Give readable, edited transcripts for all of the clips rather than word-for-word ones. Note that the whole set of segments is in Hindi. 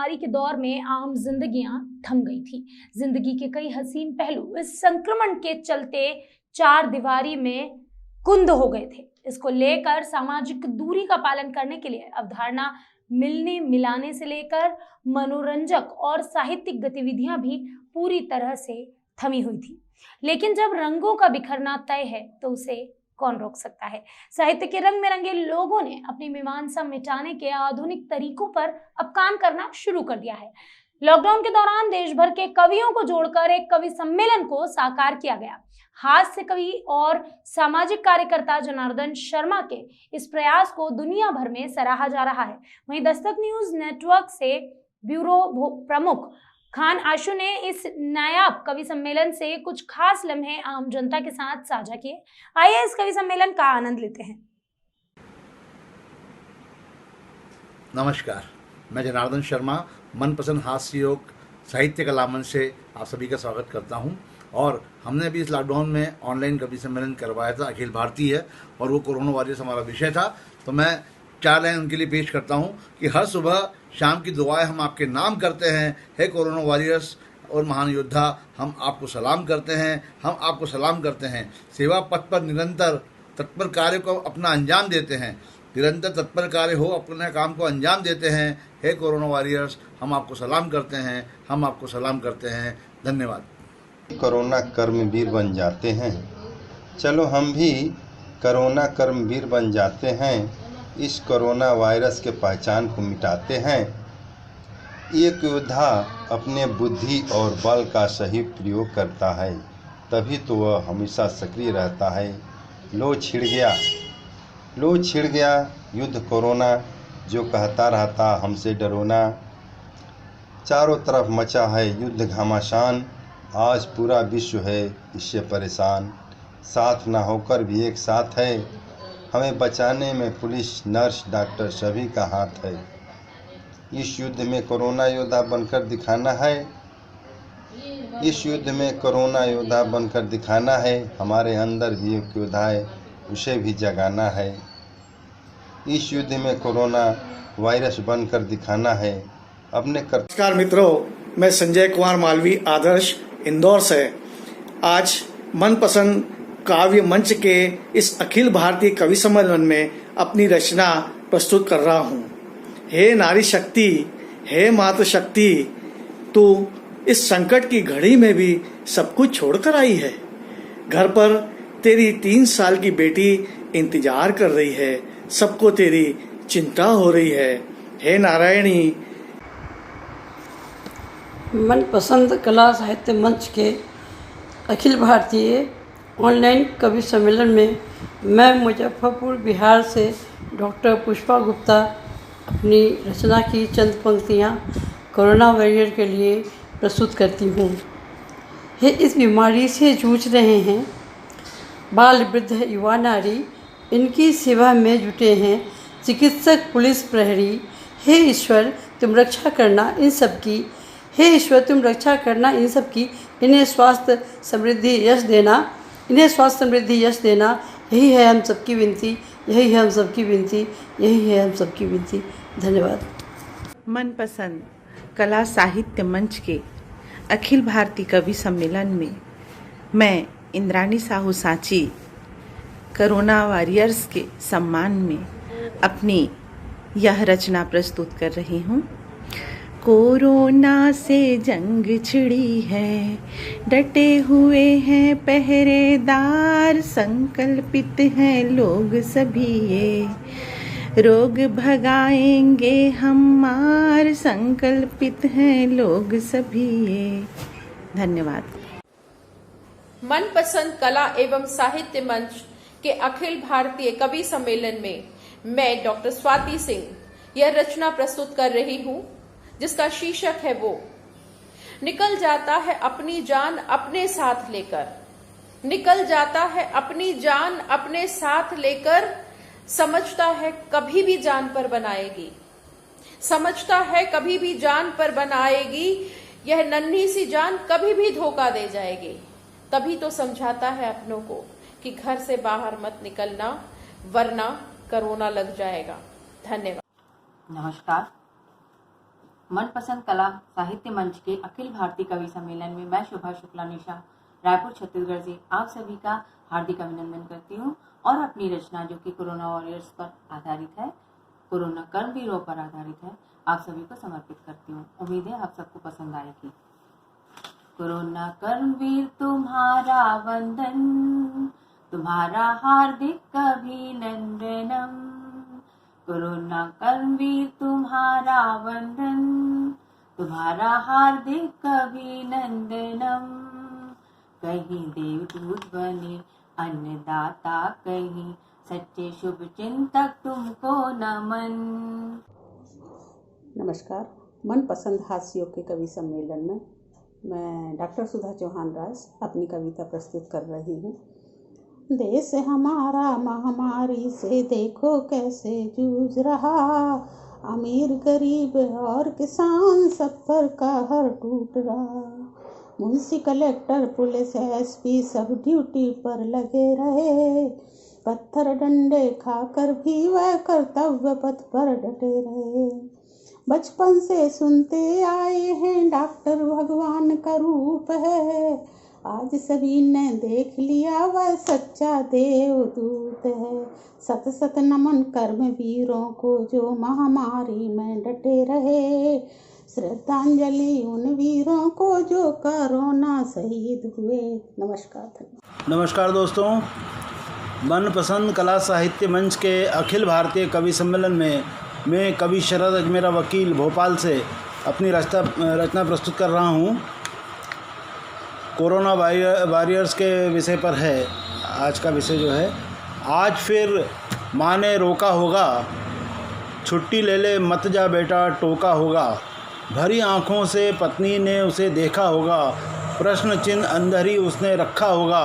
महामारी के दौर में आम जिंदगियां थम गई थी। जिंदगी के कई हसीन पहलू इस संक्रमण के चलते चार दीवारी में कुंद हो गए थे। इसको लेकर सामाजिक दूरी का पालन करने के लिए अवधारणा मिलने मिलाने से लेकर मनोरंजक और साहित्यिक गतिविधियां भी पूरी तरह से थमी हुई थी। लेकिन जब रंगों का बिखरना तय है तो उसे कौन रोक सकता है। साहित्य के रंग में रंगे लोगों ने अपनी मीमांसा मिटाने के आधुनिक तरीकों पर अब काम करना शुरू कर दिया है। लॉकडाउन के दौरान देश भर के कवियों को जोड़कर एक कवि सम्मेलन को साकार किया गया। हास्य कवि और सामाजिक कार्यकर्ता जनार्दन शर्मा के इस प्रयास को दुनिया भर में सराहा जा रहा है। वहीं दस्तक न्यूज नेटवर्क से ब्यूरो प्रमुख खान आशु ने इस नायाब कवि सम्मेलन से कुछ खास लम्हे आम जनता के साथ साझा किए। आइए इस कवि सम्मेलन का आनंद लेते हैं। नमस्कार, मैं जनार्दन शर्मा मनपसंद हास्य योग साहित्य कला मंच से आप सभी का स्वागत करता हूं। और हमने अभी इस लॉकडाउन में ऑनलाइन कवि सम्मेलन करवाया था, अखिल भारतीय, और वो कोरोना वॉरियर्स हमारा विषय था। तो मैं 4 लाइन उनके लिए पेश करता हूं कि हर सुबह शाम की दुआएं हम आपके नाम करते हैं, हे कोरोना वॉरियर्स और महान योद्धा, हम आपको सलाम करते हैं, हम आपको सलाम करते हैं। सेवा पथ पर निरंतर तत्पर कार्य को अपना अंजाम देते हैं, निरंतर तत्पर कार्य हो अपने काम को अंजाम देते हैं। हे कोरोना वॉरियर्स, हम आपको सलाम करते हैं, हम आपको सलाम करते हैं। धन्यवाद। कोरोना कर्मवीर बन जाते हैं, चलो हम भी कोरोना कर्मवीर बन जाते हैं। इस कोरोना वायरस के पहचान को मिटाते हैं। एक योद्धा अपने बुद्धि और बल का सही प्रयोग करता है, तभी तो वह हमेशा सक्रिय रहता है। लो छिड़ गया युद्ध कोरोना, जो कहता रहता हमसे डरो ना। चारों तरफ मचा है युद्ध घमासान, आज पूरा विश्व है इससे परेशान। साथ ना होकर भी एक साथ है, हमें बचाने में पुलिस, नर्स, डॉक्टर सभी का हाथ है। इस युद्ध में कोरोना योद्धा बनकर दिखाना है, इस युद्ध में कोरोना योद्धा बनकर दिखाना है। हमारे अंदर भी एक योद्धा है, उसे भी जगाना है। इस युद्ध में कोरोना वायरस बनकर दिखाना है अपने नमस्कार मित्रों, मैं संजय कुमार मालवी, आदर्श, इंदौर से आज मनपसंद काव्य मंच के इस अखिल भारतीय कवि सम्मेलन में अपनी रचना प्रस्तुत कर रहा हूँ। हे नारी शक्ति, हे मातृशक्ति, तू इस संकट की घड़ी में भी सब कुछ छोड़कर आई है। घर पर तेरी 3 साल की बेटी इंतजार कर रही है, सबको तेरी चिंता हो रही है। हे नारायणी। मनपसंद कला साहित्य मंच के अखिल भारतीय ऑनलाइन कवि सम्मेलन में मैं मुजफ्फरपुर बिहार से डॉक्टर पुष्पा गुप्ता अपनी रचना की चंद पंक्तियाँ कोरोना वॉरियर के लिए प्रस्तुत करती हूँ। ये इस बीमारी से जूझ रहे हैं, बाल वृद्ध युवा नारी इनकी सेवा में जुटे हैं, चिकित्सक पुलिस प्रहरी। हे ईश्वर तुम रक्षा करना इन सब की, हे ईश्वर तुम रक्षा करना इन सब की। इन्हें स्वास्थ्य समृद्धि यश देना, इन्हें स्वास्थ्य समृद्धि यश देना। यही है हम सबकी विनती, यही है हम सबकी विनती, यही है हम सबकी विनती। धन्यवाद। मनपसंद कला साहित्य मंच के अखिल भारतीय कवि सम्मेलन में मैं इंद्रानी साहू सांची कोरोना वॉरियर्स के सम्मान में अपनी यह रचना प्रस्तुत कर रही हूँ। कोरोना से जंग छिड़ी है, डटे हुए हैं पहरेदार, संकल्पित हैं लोग सभी ये, रोग भगाएंगे हम मार, संकल्पित हैं लोग सभी ये। धन्यवाद। मनपसंद कला एवं साहित्य मंच के अखिल भारतीय कवि सम्मेलन में मैं डॉक्टर स्वाति सिंह यह रचना प्रस्तुत कर रही हूँ, जिसका शीर्षक है वो। निकल जाता है अपनी जान अपने साथ लेकर, निकल जाता है अपनी जान अपने साथ लेकर, समझता है कभी भी जान पर बनाएगी, समझता है कभी भी जान पर बनाएगी, यह नन्ही सी जान कभी भी धोखा दे जाएगी। तभी तो समझाता है अपनों को कि घर से बाहर मत निकलना, वरना कोरोना लग जाएगा। धन्यवाद। नमस्कार, मनपसंद कला साहित्य मंच के अखिल भारतीय कवि सम्मेलन में मैं शोभा शुक्ला निशा रायपुर छत्तीसगढ़ से आप सभी का हार्दिक अभिनंदन करती हूँ और अपनी रचना जो कि कोरोना वॉरियर्स पर आधारित है, कोरोना कर्मवीरों पर आधारित है, आप सभी को समर्पित करती हूँ। उम्मीद है आप सबको पसंद आएगी। कोरोना कर्मवीर तुम्हारा वंदन, तुम्हारा हार्दिक अभिनंदनम। कोरोना कर्मवीर तुम्हारा वंदन, तुम्हारा हार्दिक अभिनंदनम। कहीं देवदूत बने अन्नदाता, कहीं सच्चे शुभ चिंतक तुमको नमन। नमस्कार। मनपसंद हास्यों के कवि सम्मेलन में मैं डॉक्टर सुधा चौहान राज अपनी कविता प्रस्तुत कर रही हूँ। देश हमारा महामारी से देखो कैसे जूझ रहा, अमीर गरीब और किसान सब पर कहर टूट रहा। मुंशी कलेक्टर पुलिस एसपी सब ड्यूटी पर लगे रहे, पत्थर डंडे खाकर भी वह कर्तव्य पथ पर डटे रहे। बचपन से सुनते आए हैं डॉक्टर भगवान का रूप है, आज सभी ने देख लिया वह सच्चा देवदूत है। सत सत नमन कर्म वीरों को जो महामारी में डटे रहे, श्रद्धांजलि उन वीरों को जो कोरोना शहीद हुए। नमस्कार। नमस्कार दोस्तों, मनपसंद कला साहित्य मंच के अखिल भारतीय कवि सम्मेलन में मैं कवि शरद अजमेरा वकील भोपाल से अपनी रचना प्रस्तुत कर रहा हूँ। कोरोना वॉरियर्स के विषय पर है आज का विषय जो है। आज फिर माँ ने रोका होगा, छुट्टी ले ले मत जा बेटा टोका होगा। भरी आँखों से पत्नी ने उसे देखा होगा, प्रश्न चिन्ह अंदर ही उसने रखा होगा।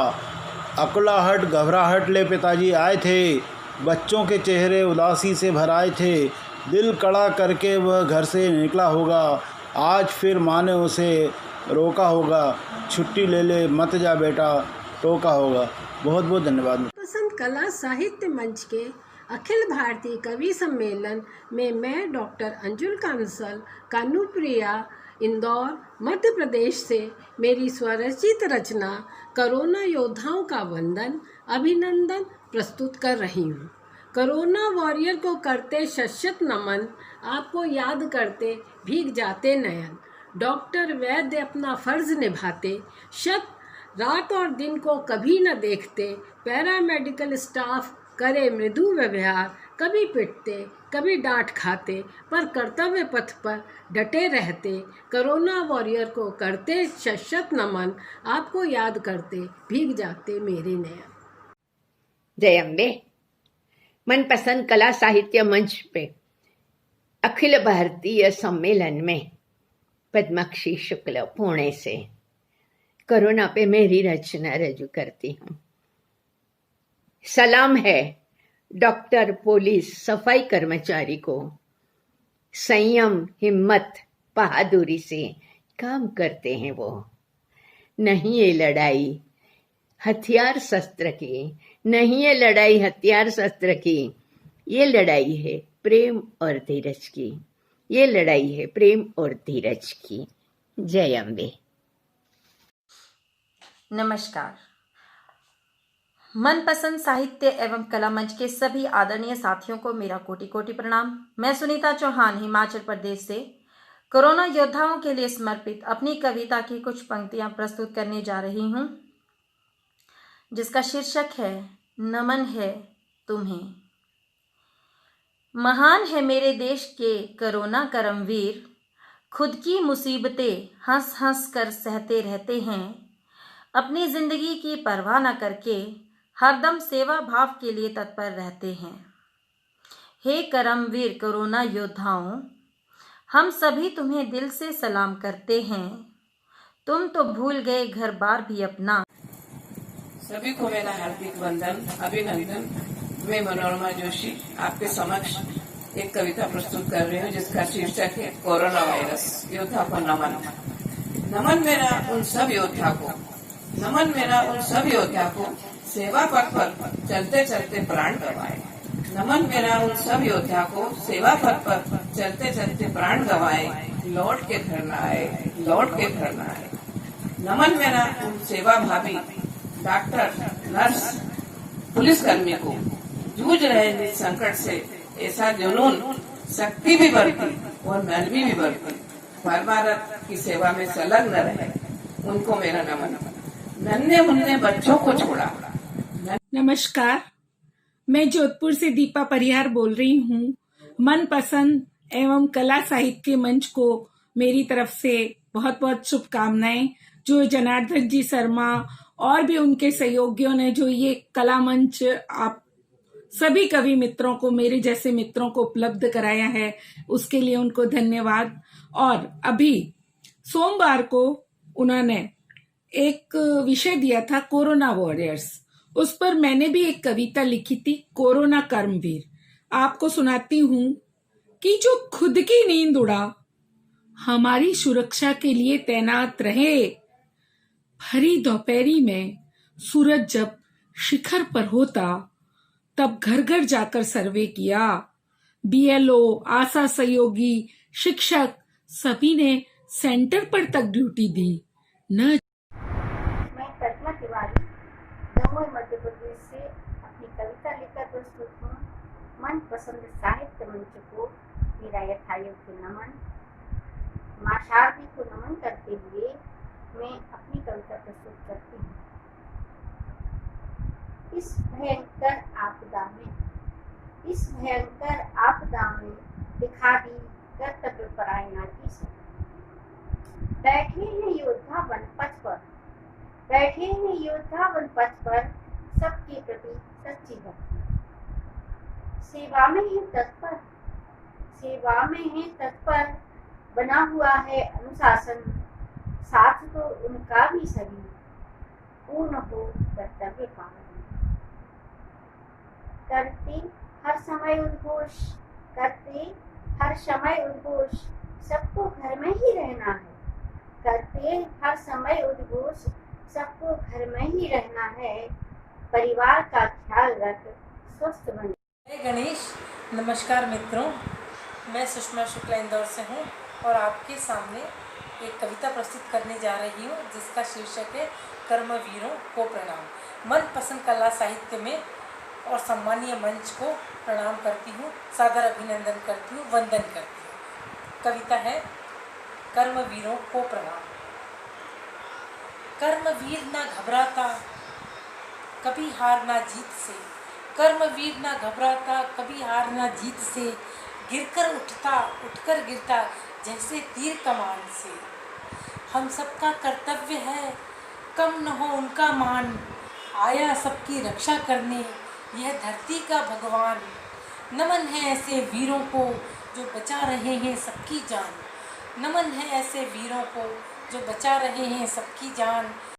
अकुलाहट घबराहट ले पिताजी आए थे, बच्चों के चेहरे उदासी से भर आए थे। दिल कड़ा करके वह घर से निकला होगा, आज फिर माँ ने उसे रोका होगा, छुट्टी ले ले मत जा बेटा टोका होगा। बहुत बहुत धन्यवाद। मनपसंद कला साहित्य मंच के अखिल भारतीय कवि सम्मेलन में मैं डॉक्टर अंजुल कांसल कानूप्रिया इंदौर मध्य प्रदेश से मेरी स्वरचित रचना कोरोना योद्धाओं का वंदन अभिनंदन प्रस्तुत कर रही हूँ। कोरोना वॉरियर को करते शत नमन, आपको याद करते भीग जाते नयन। डॉक्टर वैद्य अपना फर्ज निभाते, शत रात और दिन को कभी न देखते। पैरामेडिकल स्टाफ करे मृदु व्यवहार, कभी पिटते कभी डांट खाते, पर कर्तव्य पथ पर डटे रहते। कोरोना वॉरियर को करते शत नमन, आपको याद करते भीग जाते मेरे नयन। जय अम्बे। मनपसंद कला साहित्य मंच पे अखिल भारतीय सम्मेलन में पद्माक्षी शुक्ल पुणे से कोरोना पे मेरी रचना रजू करती हूँ। सलाम है डॉक्टर, पुलिस, सफाई कर्मचारी को, संयम हिम्मत बहादुरी से काम करते हैं वो। नहीं ये लड़ाई हथियार शस्त्र की, नहीं ये लड़ाई हथियार शस्त्र की, ये लड़ाई है प्रेम और धीरज की, ये लड़ाई है प्रेम और धीरज की। जय अम्बे। नमस्कार। मनपसंद साहित्य एवं कला मंच के सभी आदरणीय साथियों को मेरा कोटि कोटि प्रणाम। मैं सुनीता चौहान हिमाचल प्रदेश से कोरोना योद्धाओं के लिए समर्पित अपनी कविता की कुछ पंक्तियां प्रस्तुत करने जा रही हूं, जिसका शीर्षक है नमन है तुम्हें। महान है मेरे देश के कोरोना करमवीर, खुद की मुसीबतें हंस हंस कर सहते रहते हैं। अपनी जिंदगी की परवाह न करके हरदम सेवा भाव के लिए तत्पर रहते हैं। हे करमवीर कोरोना योद्धाओं, हम सभी तुम्हें दिल से सलाम करते हैं। तुम तो भूल गए घर बार भी अपना। सभी को मेरा हार्दिक वंदन अभिनंदन। मैं मनोरमा जोशी आपके समक्ष एक कविता प्रस्तुत कर रही हूँ, जिसका शीर्षक है कोरोना वायरस योद्धा को नमन। नमन मेरा उन सब योद्धा को, नमन मेरा उन सब योद्धा को, सेवा पथ पर चलते चलते प्राण गंवाए। नमन मेरा उन सब योद्धा को, सेवा पथ पर चलते चलते प्राण गंवाए। लौट के घर न आए, लौट के घर न आए। नमन मेरा उन सेवा भावी डॉक्टर, नर्स, पुलिसकर्मी को जूझ रहे इस संकट से ऐसा जुनून, शक्ति भी बढ़ती और नरमी भी बढ़ती, भारत की सेवा में संलग्न रहे, उनको मेरा नमन। नन्हे मुन्ने बच्चों को छोड़ा। नमस्कार, मैं जोधपुर से दीपा परिहार बोल रही हूँ। मनपसंद एवं कला साहित्य मंच को मेरी तरफ से बहुत बहुत शुभकामनाएं। जो जनार्दन जी शर्मा और भी उनके सहयोगियों ने जो ये कला मंच आप सभी कवि मित्रों को, मेरे जैसे मित्रों को उपलब्ध कराया है, उसके लिए उनको धन्यवाद। और अभी सोमवार को उन्होंने एक विषय दिया था कोरोना वॉरियर्स, उस पर मैंने भी एक कविता लिखी थी, कोरोना कर्मवीर। आपको सुनाती हूँ कि जो खुद की नींद उड़ा, हमारी सुरक्षा के लिए तैनात रहे। भरी दोपहरी में सूरज जब शिखर पर होता, तब घर घर जाकर सर्वे किया। बीएलओ, आशा सहयोगी, शिक्षक सभी ने सेंटर पर तक ड्यूटी दी। मैं कल्पना तिवारी दमोह मध्य प्रदेश से अपनी कविता लेकर प्रस्तुत हूँ। मनपसंद साहित्य मंच को मेरा यथायोग्य नमन। माँ शारदी को नमन करते हुए मैं अपनी कविता प्रस्तुत करती हूँ। इस भयंकर आपदा में दिखा दी कर्तव्यपरायणा की सभी। बैठे हैं योद्धा वन पथ पर सबके प्रति सच्ची भक्ति। सेवा में है तत्पर बना हुआ है अनुशासन। साथ तो उनका भी सभी पूर्ण हो कर्तव्य पालन। करते हर समय उद्घोष सबको घर में ही रहना है। सबको घर में ही रहना है। परिवार का ख्याल रख, स्वस्थ बन। गणेश, नमस्कार मित्रों, मैं सुषमा शुक्ला इंदौर से हूँ और आपके सामने एक कविता प्रस्तुत करने जा रही हूँ जिसका शीर्षक है कर्मवीरों को प्रणाम। मनपसंद कला साहित्य में और सम्मानीय मंच को प्रणाम करती हूँ, सादर अभिनंदन करती हूँ, वंदन करती हूँ। कविता है कर्मवीरों को प्रणाम। कर्मवीर ना घबराता कभी हार ना जीत से, कर्मवीर ना घबराता कभी हार ना जीत से, उठकर गिरता जैसे तीर कमान से। हम सबका कर्तव्य है कम न हो उनका मान, आया सबकी रक्षा करने यह धरती का भगवान। नमन है ऐसे वीरों को जो बचा रहे हैं सबकी जान। नमन है ऐसे वीरों को जो बचा रहे हैं सबकी जान।